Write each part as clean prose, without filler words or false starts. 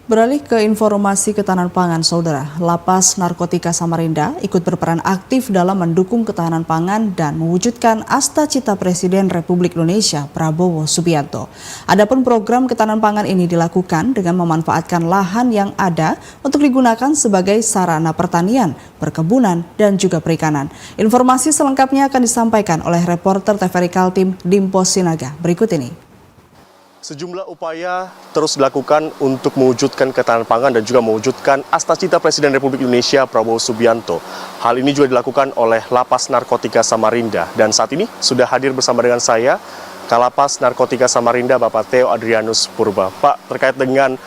Beralih ke informasi ketahanan pangan, Saudara. Lapas Narkotika Samarinda ikut berperan aktif dalam mendukung ketahanan pangan dan mewujudkan Asta-Cita Presiden Republik Indonesia Prabowo Subianto. Adapun program ketahanan pangan ini dilakukan dengan memanfaatkan lahan yang ada untuk digunakan sebagai sarana pertanian, perkebunan, dan juga perikanan. Informasi selengkapnya akan disampaikan oleh reporter TVRI Kaltim Dimpo Sinaga berikut ini. Sejumlah upaya terus dilakukan untuk mewujudkan ketahanan pangan dan juga mewujudkan Asta-Cita Presiden Republik Indonesia Prabowo Subianto. Hal ini juga dilakukan oleh Lapas Narkotika Samarinda. Dan saat ini sudah hadir bersama dengan saya, Kalapas Narkotika Samarinda, Bapak Theo Adrianus Purba. Pak, terkait dengan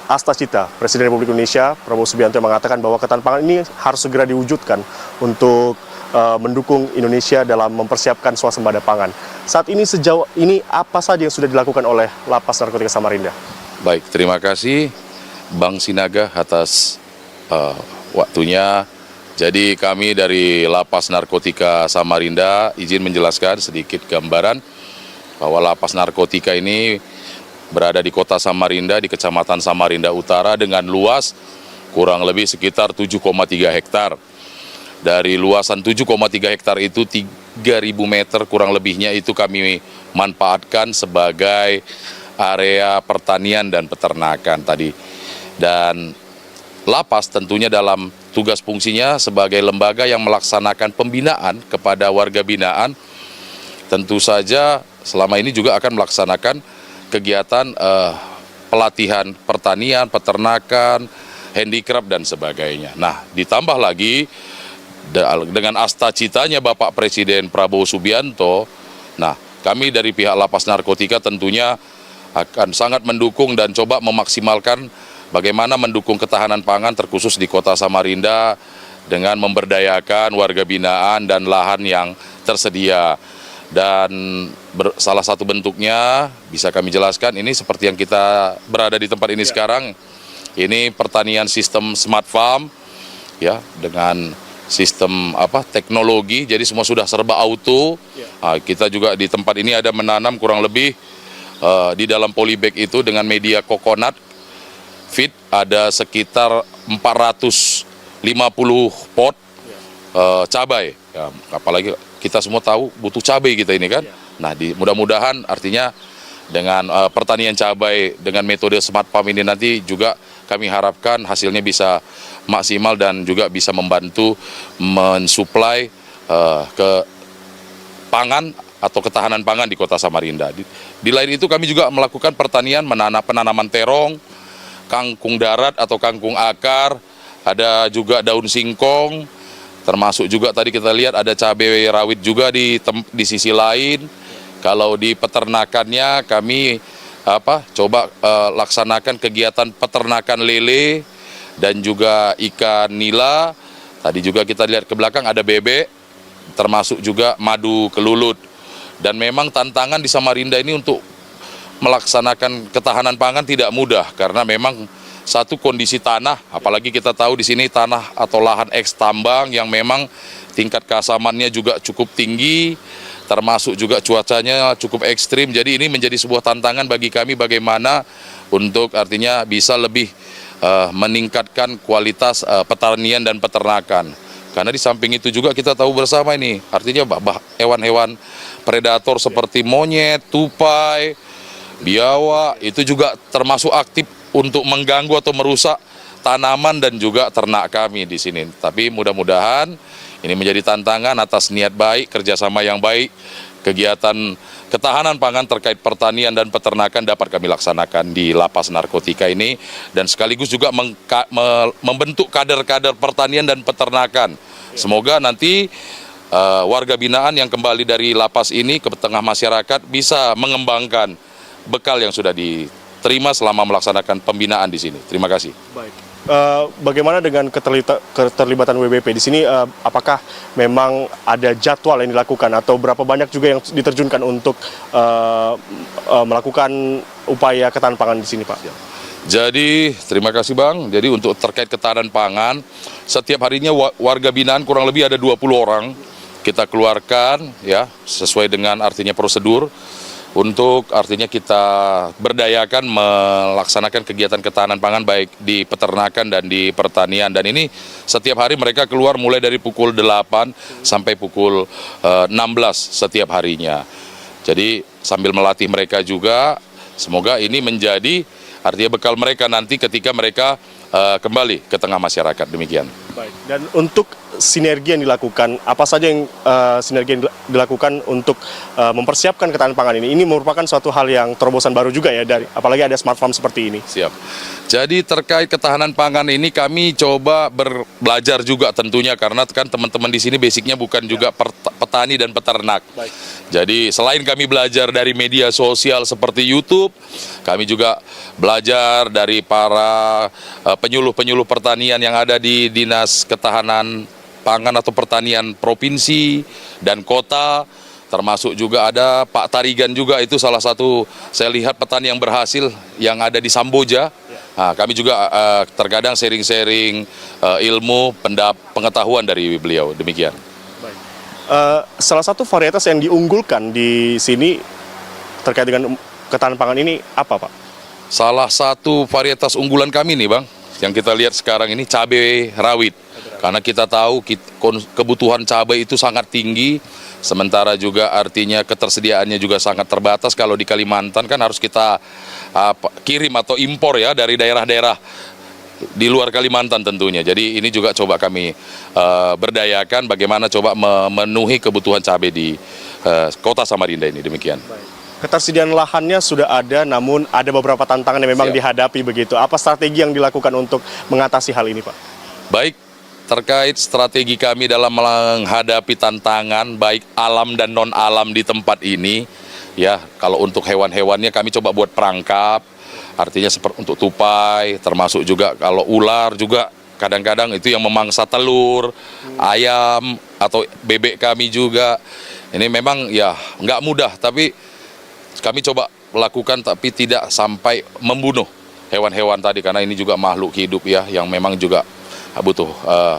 Asta-Cita Presiden Republik Indonesia Prabowo Subianto yang mengatakan bahwa ketahanan pangan ini harus segera diwujudkan untuk mendukung Indonesia dalam mempersiapkan swasembada pangan. Saat ini sejauh ini apa saja yang sudah dilakukan oleh Lapas Narkotika Samarinda? Baik, terima kasih Bang Sinaga atas waktunya. Jadi kami dari Lapas Narkotika Samarinda izin menjelaskan sedikit gambaran bahwa Lapas Narkotika ini berada di kota Samarinda, di Kecamatan Samarinda Utara dengan luas kurang lebih sekitar 7,3 hektar. Dari luasan 7,3 hektar itu 3.000 meter kurang lebihnya itu kami manfaatkan sebagai area pertanian dan peternakan tadi. Dan Lapas tentunya dalam tugas fungsinya sebagai lembaga yang melaksanakan pembinaan kepada warga binaan, tentu saja selama ini juga akan melaksanakan kegiatan pelatihan pertanian, peternakan, handicraft dan sebagainya. Nah, ditambah lagi dengan asta-citanya Bapak Presiden Prabowo Subianto, nah kami dari pihak Lapas Narkotika tentunya akan sangat mendukung dan coba memaksimalkan bagaimana mendukung ketahanan pangan terkhusus di kota Samarinda dengan memberdayakan warga binaan dan lahan yang tersedia. Dan salah satu bentuknya bisa kami jelaskan ini seperti yang kita berada di tempat ini sekarang, ini pertanian sistem smart farm ya, dengan sistem teknologi, jadi semua sudah serba auto. Nah, kita juga di tempat ini ada menanam kurang lebih di dalam polybag itu dengan media coconut feed ada sekitar 450 pot cabai. Ya, apalagi kita semua tahu butuh cabai kita ini kan. Nah, mudah-mudahan artinya dengan pertanian cabai dengan metode smart farm ini nanti juga kami harapkan hasilnya bisa maksimal dan juga bisa membantu mensuplai ke pangan atau ketahanan pangan di kota Samarinda. Di lain itu kami juga melakukan pertanian penanaman terong, kangkung darat atau kangkung akar, ada juga daun singkong, termasuk juga tadi kita lihat ada cabai rawit juga di sisi lain. Kalau di peternakannya kami coba laksanakan kegiatan peternakan lele dan juga ikan nila. Tadi juga kita lihat ke belakang ada bebek, termasuk juga madu kelulut. Dan memang tantangan di Samarinda ini untuk melaksanakan ketahanan pangan tidak mudah karena memang satu kondisi tanah, apalagi kita tahu di sini tanah atau lahan eks tambang yang memang tingkat keasamannya juga cukup tinggi, termasuk juga cuacanya cukup ekstrim. Jadi ini menjadi sebuah tantangan bagi kami bagaimana untuk artinya bisa lebih meningkatkan kualitas pertanian dan peternakan. Karena di samping itu juga kita tahu bersama ini, artinya hewan-hewan predator seperti monyet, tupai, biawak itu juga termasuk aktif untuk mengganggu atau merusak tanaman dan juga ternak kami di sini. Tapi mudah-mudahan ini menjadi tantangan atas niat baik, kerjasama yang baik, kegiatan ketahanan pangan terkait pertanian dan peternakan dapat kami laksanakan di Lapas Narkotika ini, dan sekaligus juga membentuk kader-kader pertanian dan peternakan. Semoga nanti warga binaan yang kembali dari lapas ini ke tengah masyarakat bisa mengembangkan bekal yang sudah diterima selama melaksanakan pembinaan di sini. Terima kasih. Baik. Bagaimana dengan keterlibatan WBP di sini? Apakah memang ada jadwal yang dilakukan atau berapa banyak juga yang diterjunkan untuk melakukan upaya ketahanan pangan di sini, Pak? Jadi terima kasih Bang. Jadi untuk terkait ketahanan pangan, setiap harinya warga binaan kurang lebih ada 20 orang kita keluarkan ya sesuai dengan artinya prosedur. untuk artinya kita berdayakan melaksanakan kegiatan ketahanan pangan baik di peternakan dan di pertanian. Dan ini setiap hari mereka keluar mulai dari pukul 8 sampai pukul 16 setiap harinya. Jadi sambil melatih mereka juga, semoga ini menjadi artinya bekal mereka nanti ketika mereka kembali ke tengah masyarakat, demikian. Baik. Dan untuk sinergi yang dilakukan, apa saja yang sinergi yang dilakukan untuk mempersiapkan ketahanan pangan ini? Ini merupakan suatu hal yang terobosan baru juga ya, dari apalagi ada smart farm seperti ini. Siap. Jadi terkait ketahanan pangan ini kami coba belajar juga tentunya, karena kan teman-teman di sini basicnya bukan juga petani dan peternak. Baik. Jadi selain kami belajar dari media sosial seperti YouTube, kami juga belajar dari para penyuluh-penyuluh pertanian yang ada di Dinas Ketahanan Pangan atau Pertanian Provinsi dan Kota, termasuk juga ada Pak Tarigan juga, itu salah satu saya lihat petani yang berhasil yang ada di Samboja. Nah, kami juga terkadang sharing-sharing ilmu, pengetahuan dari beliau, demikian. Baik. Salah satu varietas yang diunggulkan di sini terkait dengan ketahanan pangan ini apa, Pak? Salah satu varietas unggulan kami nih, Bang, yang kita lihat sekarang ini cabai rawit. Karena kita tahu kebutuhan cabai itu sangat tinggi, sementara juga artinya ketersediaannya juga sangat terbatas. Kalau di Kalimantan kan harus kita kirim atau impor ya dari daerah-daerah di luar Kalimantan tentunya. Jadi ini juga coba kami berdayakan bagaimana coba memenuhi kebutuhan cabai di kota Samarinda ini, demikian. Ketersediaan lahannya sudah ada, namun ada beberapa tantangan yang memang dihadapi begitu. Apa strategi yang dilakukan untuk mengatasi hal ini, Pak? Baik, terkait strategi kami dalam menghadapi tantangan baik alam dan non-alam di tempat ini, ya kalau untuk hewan-hewannya kami coba buat perangkap, artinya seperti untuk tupai, termasuk juga kalau ular juga kadang-kadang itu yang memangsa telur, ayam atau bebek kami juga. Ini memang ya nggak mudah, tapi kami coba lakukan tapi tidak sampai membunuh hewan-hewan tadi, karena ini juga makhluk hidup ya yang memang juga butuh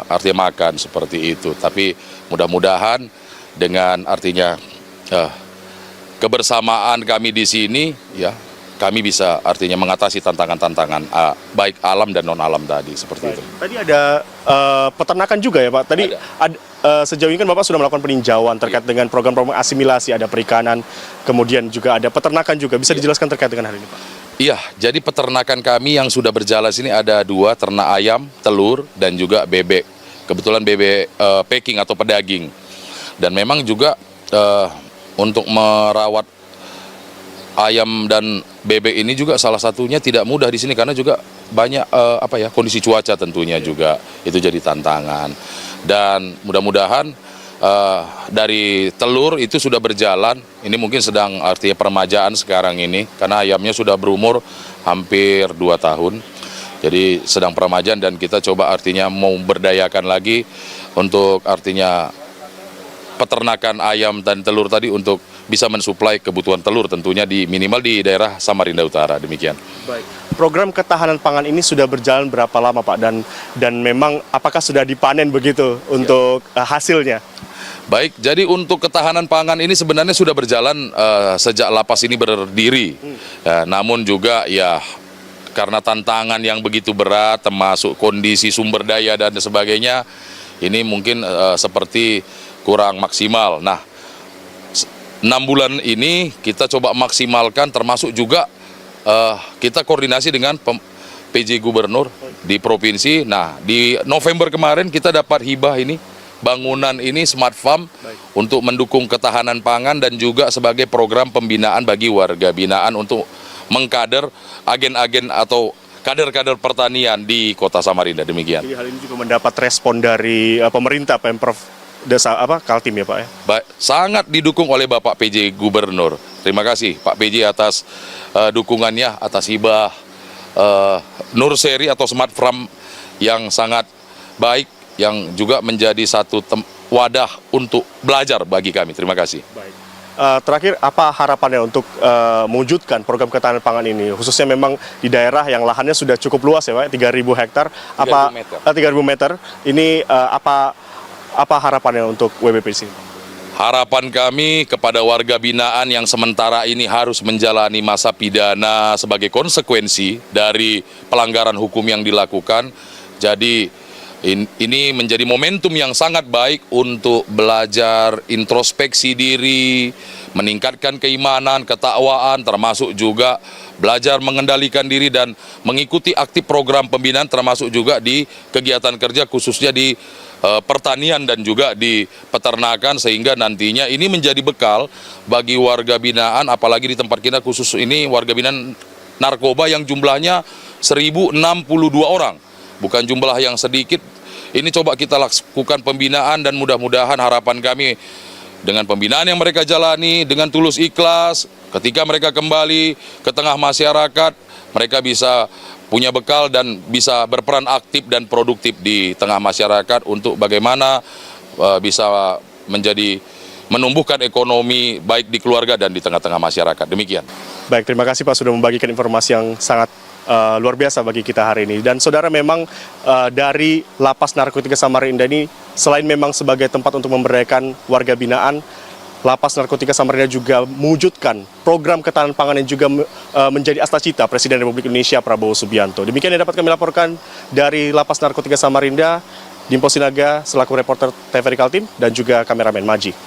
artinya makan seperti itu. Tapi mudah-mudahan dengan artinya kebersamaan kami di sini ya kami bisa artinya mengatasi tantangan-tantangan baik alam dan non alam tadi seperti itu. Tadi ada peternakan juga ya, Pak. Tadi sejauh ini kan Bapak sudah melakukan peninjauan terkait dengan program-program asimilasi, ada perikanan, kemudian juga ada peternakan juga. Bisa dijelaskan terkait dengan hal ini, Pak? Iya, jadi peternakan kami yang sudah berjalan sini ada 2, ternak ayam, telur, dan juga bebek. Kebetulan bebek packing atau pedaging. Dan memang juga untuk merawat ayam dan bebek ini juga salah satunya tidak mudah di sini, karena juga banyak kondisi cuaca tentunya juga itu jadi tantangan. Dan mudah-mudahan dari telur itu sudah berjalan, ini mungkin sedang artinya peremajaan sekarang ini, karena ayamnya sudah berumur hampir 2 tahun, jadi sedang peremajaan dan kita coba artinya mau berdayakan lagi untuk artinya peternakan ayam dan telur tadi untuk bisa mensuplai kebutuhan telur tentunya di minimal di daerah Samarinda Utara, demikian. Baik. Program ketahanan pangan ini sudah berjalan berapa lama, Pak? Dan memang apakah sudah dipanen begitu untuk hasilnya? Baik, jadi untuk ketahanan pangan ini sebenarnya sudah berjalan sejak lapas ini berdiri. Namun juga ya karena tantangan yang begitu berat, termasuk kondisi sumber daya dan sebagainya, ini mungkin seperti kurang maksimal. Nah, 6 bulan ini kita coba maksimalkan, termasuk juga kita koordinasi dengan PJ Gubernur di provinsi. Nah, di November kemarin kita dapat hibah ini, bangunan ini Smart Farm untuk mendukung ketahanan pangan dan juga sebagai program pembinaan bagi warga binaan untuk mengkader agen-agen atau kader-kader pertanian di Kota Samarinda, demikian. Jadi hal ini juga mendapat respon dari pemerintah, Pemprov Kaltim ya, Pak ya? Sangat didukung oleh Bapak PJ Gubernur. Terima kasih Pak PJ atas dukungannya, atas hibah Nurseri atau Smart Farm yang sangat baik, yang juga menjadi satu wadah untuk belajar bagi kami. Terima kasih. Baik. Terakhir, apa harapannya untuk mewujudkan program ketahanan pangan ini? Khususnya memang di daerah yang lahannya sudah cukup luas ya, Pak, 3.000 hektar. 3.000 meter. 3.000 meter. Ini apa harapannya untuk WBP sini? Harapan kami kepada warga binaan yang sementara ini harus menjalani masa pidana sebagai konsekuensi dari pelanggaran hukum yang dilakukan. Jadi ini menjadi momentum yang sangat baik untuk belajar introspeksi diri, meningkatkan keimanan, ketakwaan, termasuk juga belajar mengendalikan diri dan mengikuti aktif program pembinaan termasuk juga di kegiatan kerja khususnya di pertanian dan juga di peternakan, sehingga nantinya ini menjadi bekal bagi warga binaan, apalagi di tempat kita khusus ini warga binaan narkoba yang jumlahnya 1062 orang, bukan jumlah yang sedikit. Ini coba kita lakukan pembinaan dan mudah-mudahan harapan kami dengan pembinaan yang mereka jalani dengan tulus ikhlas, ketika mereka kembali ke tengah masyarakat, mereka bisa punya bekal dan bisa berperan aktif dan produktif di tengah masyarakat untuk bagaimana bisa menumbuhkan ekonomi baik di keluarga dan di tengah-tengah masyarakat. Demikian. Baik, terima kasih Pak sudah membagikan informasi yang sangat luar biasa bagi kita hari ini. Dan saudara, memang dari Lapas Narkotika Samarinda ini selain memang sebagai tempat untuk memberdayakan warga binaan, Lapas Narkotika Samarinda juga mewujudkan program ketahanan pangan yang juga menjadi astacita Presiden Republik Indonesia Prabowo Subianto. Demikian yang dapat kami laporkan dari Lapas Narkotika Samarinda. Dimpo Sinaga selaku reporter TVRI Kaltim dan juga kameramen Maji.